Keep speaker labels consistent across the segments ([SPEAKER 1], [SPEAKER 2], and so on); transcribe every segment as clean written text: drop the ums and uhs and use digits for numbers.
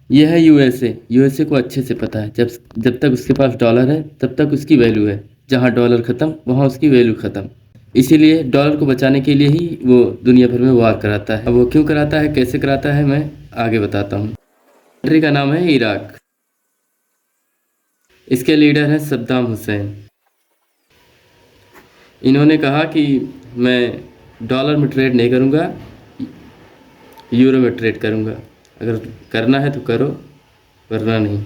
[SPEAKER 1] यह है USA. USA को अच्छे से पता है जब जब तक उसके पास डॉलर है तब तक उसकी वैल्यू है। जहाँ डॉलर ख़त्म वहाँ उसकी वैल्यू ख़त्म। इसीलिए डॉलर को बचाने के लिए ही वो दुनिया भर में वार कराता है। अब वो क्यों कराता है, कैसे कराता है, मैं आगे बताता हूँ। कंट्री का नाम है इराक। इसके लीडर हैं सद्दाम हुसैन। इन्होंने कहा कि मैं डॉलर में ट्रेड नहीं करूँगा, यूरो में ट्रेड करूँगा। अगर करना है तो करो, वरना नहीं।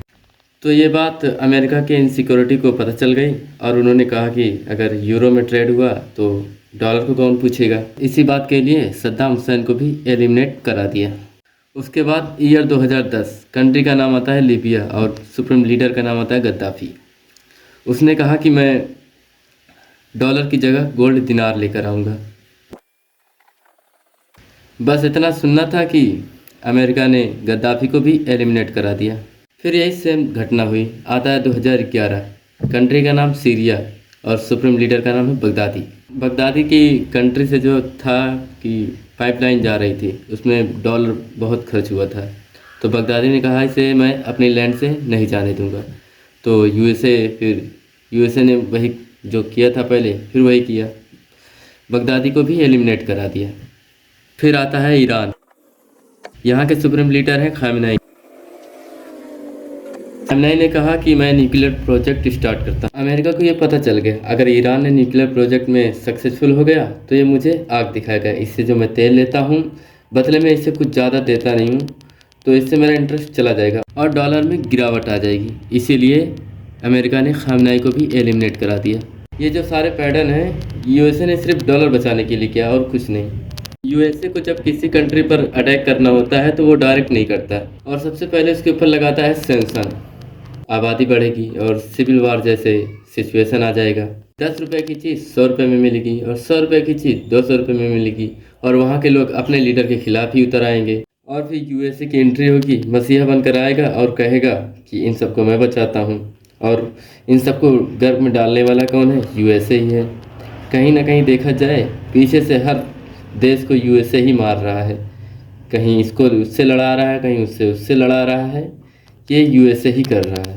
[SPEAKER 1] तो ये बात अमेरिका के इनसिक्योरिटी को पता चल गई और उन्होंने कहा कि अगर यूरो में ट्रेड हुआ तो डॉलर को कौन पूछेगा। इसी बात के लिए सद्दाम हुसैन को भी एलिमिनेट करा दिया। उसके बाद ईयर 2010, कंट्री का नाम आता है लीबिया और सुप्रीम लीडर का नाम आता है गद्दाफ़ी। उसने कहा कि मैं डॉलर की जगह गोल्ड दिनार लेकर आऊँगा। बस इतना सुनना था कि अमेरिका ने गद्दाफ़ी को भी एलिमिनेट करा दिया। फिर यही सेम घटना हुई। आता है 2011, कंट्री का नाम सीरिया और सुप्रीम लीडर का नाम है बगदादी। बगदादी की कंट्री से जो था कि पाइपलाइन जा रही थी, उसमें डॉलर बहुत खर्च हुआ था। तो बगदादी ने कहा इसे मैं अपनी लैंड से नहीं जाने दूंगा। तो यूएसए ने वही जो किया था पहले, फिर वही किया, बगदादी को भी एलिमिनेट करा दिया। फिर आता है ईरान। यहाँ के सुप्रीम लीडर हैं खामेनेई। खामेनेई ने कहा कि मैं न्यूक्लियर प्रोजेक्ट स्टार्ट करता हूँ। अमेरिका को ये पता चल गया अगर ईरान ने न्यूक्लियर प्रोजेक्ट में सक्सेसफुल हो गया तो ये मुझे आग दिखाएगा। इससे जो मैं तेल लेता हूँ बदले में इससे कुछ ज़्यादा देता नहीं हूँ, तो इससे मेरा इंटरेस्ट चला जाएगा और डॉलर में गिरावट आ जाएगी। इसीलिए अमेरिका ने खामेनेई को भी एलिमिनेट करा दिया। ये जो सारे पैटर्न हैं यूएसए ने सिर्फ डॉलर बचाने के लिए किया और कुछ नहीं। यूएसए को जब किसी कंट्री पर अटैक करना होता है तो वो डायरेक्ट नहीं करता और सबसे पहले उसके ऊपर लगाता है सेंक्शन। आबादी बढ़ेगी और सिविल वार जैसे सिचुएशन आ जाएगा। 10 रुपये की चीज़ 100 रुपये में मिलेगी और 100 रुपये की चीज़ 200 रुपये में मिलेगी और वहाँ के लोग अपने लीडर के खिलाफ ही उतर आएंगे। और फिर यूएसए की एंट्री होगी, मसीहा बनकर आएगा और कहेगा कि इन सबको मैं बचाता हूँ। और इन सबको गर्भ में डालने वाला कौन है? यूएसए ही है। कहीं ना कहीं देखा जाए पीछे से हर देश को यूएसए ही मार रहा है। कहीं इसको उससे लड़ा रहा है, कहीं उससे लड़ा रहा है। ये यूएसए ही कर रहा है।